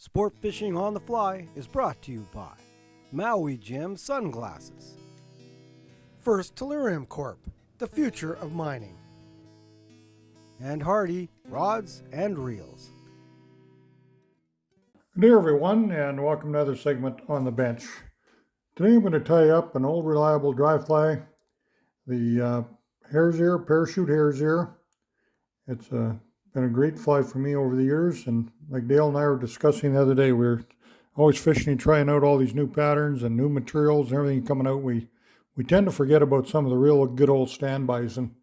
Sport Fishing on the Fly is brought to you by Maui Jim Sunglasses. First Tellurium Corp., the future of mining. And Hardy Rods and Reels. Good day everyone, and welcome to another segment on the bench. Today I'm going to tie up an old reliable dry fly, the Hare's ear, parachute Hare's ear. It's been a great fly for me over the years, and like Dale and I were discussing the other day, we're always fishing and trying out all these new patterns and new materials and everything coming out. We tend to forget about some of the real good old standbys, and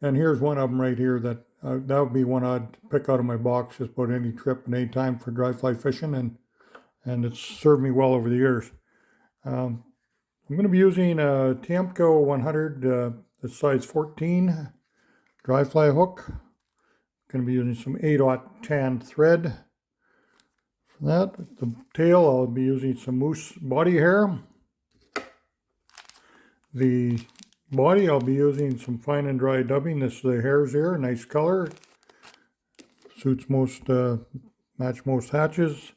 here's one of them right here that would be one I'd pick out of my box just about any trip and any time for dry fly fishing, and it's served me well over the years. I'm going to be using a Tiemco 100, the size 14 dry fly hook. Going to be using some 8/0 tan thread. For that, the tail I'll be using some moose body hair. The body I'll be using some fine and dry dubbing. This is a Hare's ear, nice color. Suits most, match most hatches.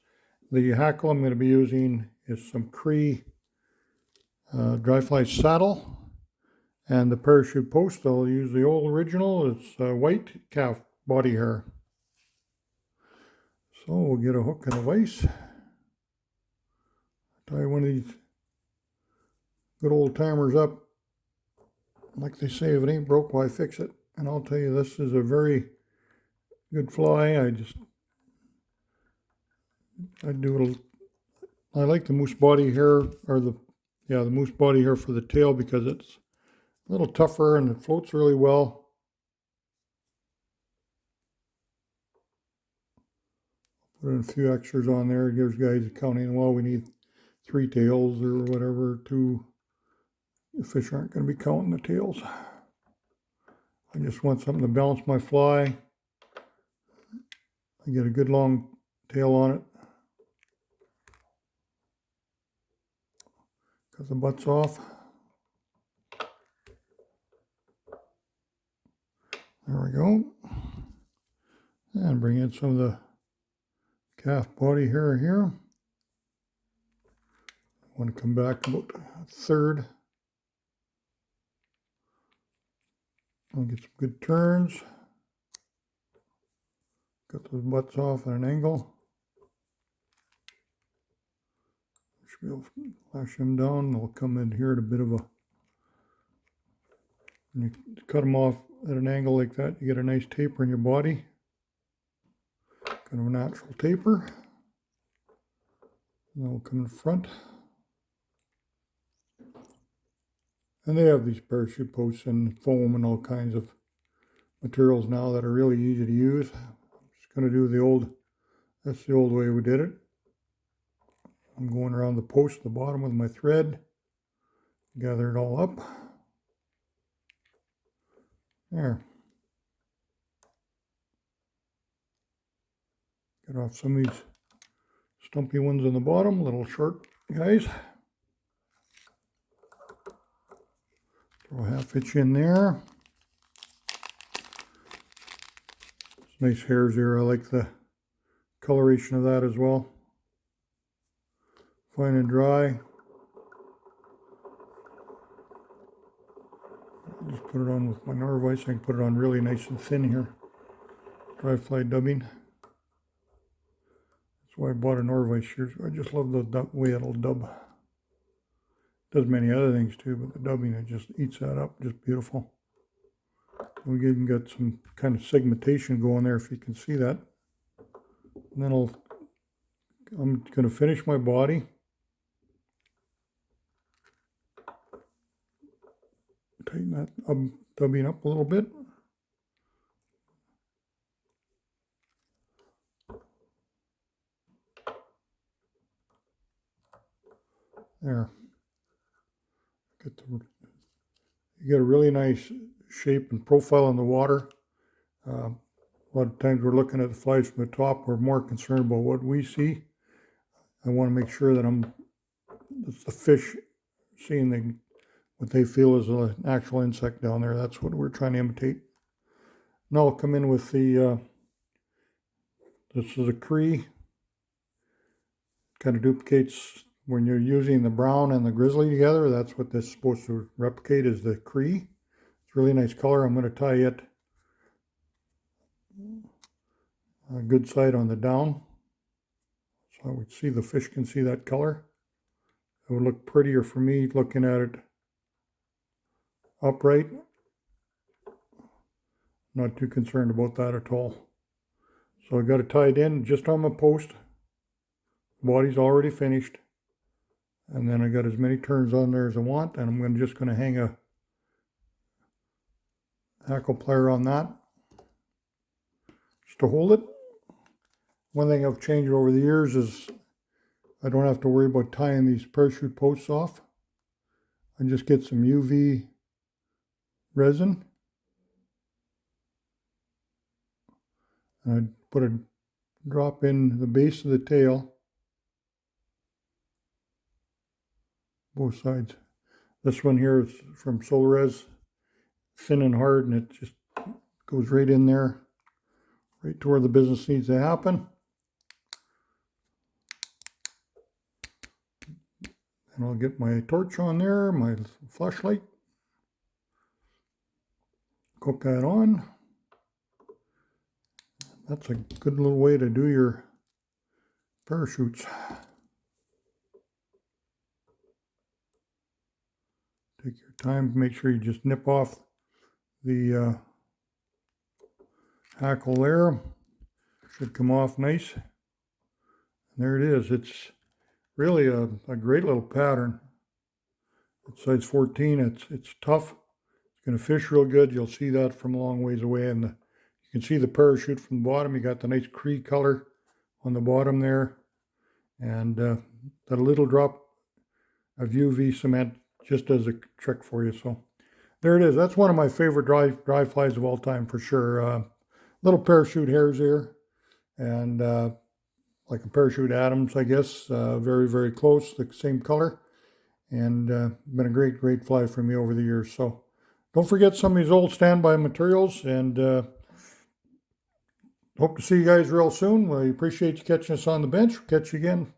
The hackle I'm going to be using is some Cree dry fly saddle. And the parachute post, I'll use the old original. It's white calf body hair. So we'll get a hook and a vise. Tie one of these good old timers up. Like they say, if it ain't broke, why fix it? And I'll tell you, this is a very good fly. I like the moose body hair, or the moose body hair for the tail, because it's a little tougher and it floats really well. Put in a few extras on there. It gives guys accounting, well, we need 3 tails or whatever. 2. The fish aren't going to be counting the tails. I just want something to balance my fly. I get a good long tail on it. Cut the butts off. There we go. And bring in some of the calf body hair here. I want to come back about a third. I'll get some good turns. Cut those butts off at an angle. Should be able to flash them down. They'll come in here at a bit of a. When you cut them off at an angle like that, you get a nice taper in your body. Kind of a natural taper. And then we'll come in front. And they have these parachute posts and foam and all kinds of materials now that are really easy to use. I'm just going to do that's the old way we did it. I'm going around the post at the bottom with my thread. Gather it all up. There. Get off some of these stumpy ones on the bottom, little short guys. Throw a half inch in there. It's a nice Hare's ear. I like the coloration of that as well. Fine and dry. Just put it on with my Norvise. I can put it on really nice and thin here. Dry fly dubbing. That's why I bought a Norvise shears. I just love the way it'll dub. Does many other things too, but the dubbing, it just eats that up. Just beautiful. We even got some kind of segmentation going there, if you can see that. And then I'm going to finish my body. Tighten that dubbing up a little bit. There. You get a really nice shape and profile in the water. A lot of times we're looking at the flies from the top. We're more concerned about what we see. I want to make sure that it's the fish seeing what they feel is an actual insect down there. That's what we're trying to imitate. Now I'll come in with this is a Cree Kind of duplicates when you're using the brown and the grizzly together. That's what this is supposed to replicate, is the Cree. It's a really nice color. I'm going to tie it a good side on the down, so I would see the fish can see that color. It would look prettier for me looking at it upright. Not too concerned about that at all. So I got it tied in just on my post. Body's already finished. And then I got as many turns on there as I want, and I'm just going to hang a hackle plier on that just to hold it. One thing I've changed over the years is I don't have to worry about tying these parachute posts off. I just get some UV resin and I put a drop in the base of the tail, both sides. This one here is from Hare's, thin and hard, and it just goes right in there, right to where the business needs to happen. And I'll get my torch on there, my flashlight, hook that on. That's a good little way to do your parachutes. Take your time, make sure you just nip off the hackle there. Should come off nice. And there it is. It's really a great little pattern. It's size 14. It's tough. It's going to fish real good. You'll see that from a long ways away. And you can see the parachute from the bottom. You got the nice Cree color on the bottom there. And that little drop of UV cement just as a trick for you. So there it is. That's one of my favorite dry flies of all time for sure. Little parachute Hares here. And like a parachute Adams, I guess. Very, very close, the same color. And been a great fly for me over the years. So don't forget some of these old standby materials, and hope to see you guys real soon. We appreciate you catching us on the bench. We'll catch you again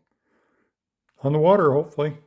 on the water, hopefully.